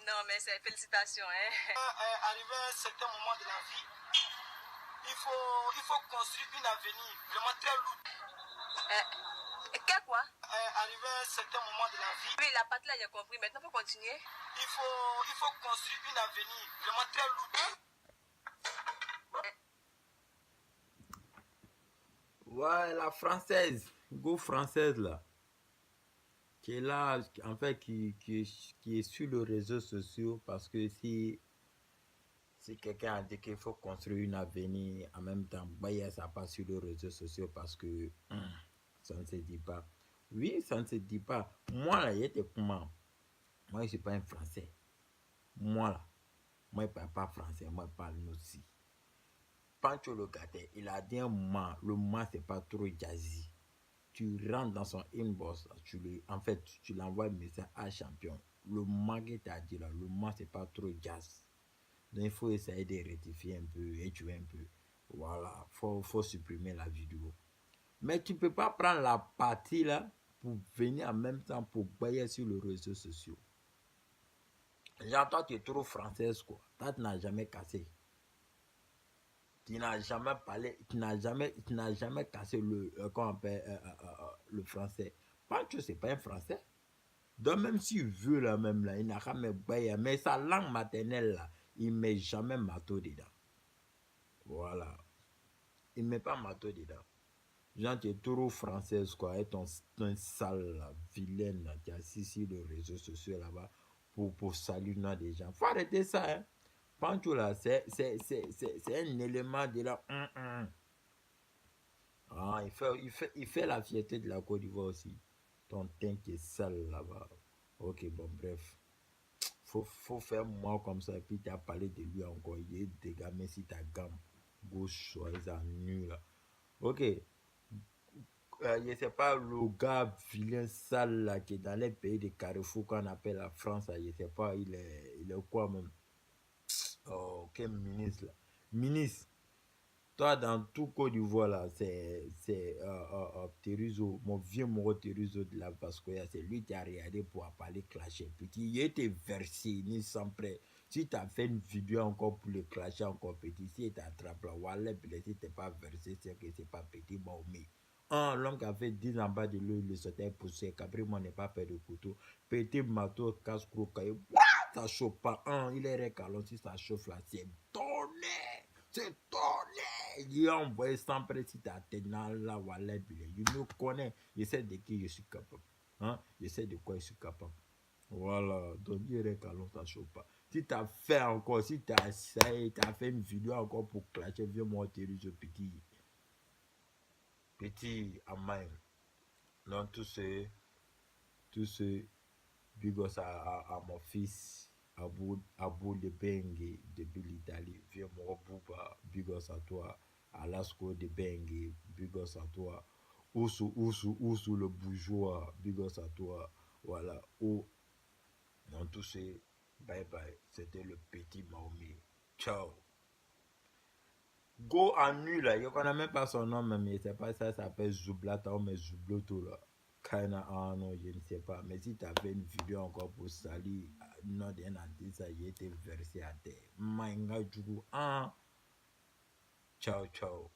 Non, mais c'est félicitations. Hein. Arrivé à un certain moment de la vie, il faut construire une avenir vraiment très lourde. Qu'est-ce quoi? Arrivé à un certain moment de la vie. Oui, la partie là, j'ai compris. Maintenant, il faut continuer. Il faut construire une avenir vraiment très lourde. Ouais, la française, go française là, qui est là, en fait, qui est sur les réseaux sociaux parce que si quelqu'un a dit qu'il faut construire une avenir en même temps, bah, ça passe sur les réseaux sociaux parce que ça ne se dit pas. Oui, ça ne se dit pas. Moi là, j'étais comment? Moi, je ne suis pas un français. Moi là, moi, je ne parle pas français, moi, je parle aussi. Pancho le gâté, il a dit un moment, le moment, c'est pas trop jazzy. Tu rentres dans son inbox, en fait, tu l'envoies un message à champion. Le moment que tu as dit là, le moment, c'est pas trop jazz. Donc, il faut essayer de rectifier un peu et tuer un peu. Voilà, faut supprimer la vidéo. Mais tu peux pas prendre la partie là pour venir en même temps pour bailler sur les réseaux sociaux. Genre, toi, tu es trop française, quoi. Toi, tu n'as jamais cassé. Tu n'as jamais parlé, tu n'as jamais cassé le français. Pancho, c'est pas un français. Donc, même s'il veut là, même là, il n'a jamais baillé. Mais sa langue maternelle là, il ne met jamais mato dedans. Voilà. Il ne met pas mato dedans. Genre, tu es trop française, quoi. Et ton sale, là, vilaine, là, tu as assis sur les réseaux sociaux là-bas pour saluer des gens. Faut arrêter ça, hein. Pancho, là, c'est un élément de la... Ah, il fait la fierté de la Côte d'Ivoire aussi. Ton teint qui est sale là-bas. Ok, bon, bref. Faut faire moi comme ça. Et puis, tu as parlé de lui encore. Il est dégamé si ta gamme. Gauche, soit nul là. Ok. Je sais pas, le gars vilain sale là, qui est dans les pays de Carrefour qu'on appelle la France. Là, je sais pas, il est quoi même? Oh, quel ministre là. Ministre. Toi, dans tout Côte d'Ivoire, là, c'est Teruzo, mon vieux Moro Teruzo de la Vascoya, c'est lui qui a regardé pour parler clasher. Petit, il était versé, ni sans prêt. Si tu as fait une vidéo encore pour le clasher encore petit, si tu attrapes là, voilà, si tu n'es pas versé, c'est que c'est pas petit, bon, mais. L'homme qui a fait 10 en bas de lui, il sortait poussé, qu'après moi n'est pas fait de couteau. Petit marteau, casse-croc, ça chauffe pas. Il est récalon, si ça chauffe là, c'est donné. C'est donné. Il a envoyé sans précis ta tête dans la wallet. Il me connaît. Je sais de qui je suis capable. Hein? Je sais de quoi je suis capable. Voilà. Donc, il est calon, ça chauffe pas. Si tu as fait encore, si tu as essayé, tu as fait une vidéo encore pour clasher, viens moi te ce petit. Petit Amain. Donc, tout ce bigos à mon fils. Abou de Bengue depuis l'Italie. Viens moi Bouba, bigos à toi. Alasco de Bengue, bigos à toi. Oussou le bourgeois, bigos à toi. Voilà. Dans tout ce bye bye. C'était le petit Mahomet. Ciao. Go en nu là, je connais même pas son nom, mais c'est pas ça, ça s'appelle Zoublata, mais Zoubloto là. Kaina, ah non, je ne sais pas. Mais si tu avais une vidéo encore pour salir, non, d'un artiste, ça y était versé à terre. Manga, du coup, ciao, ciao.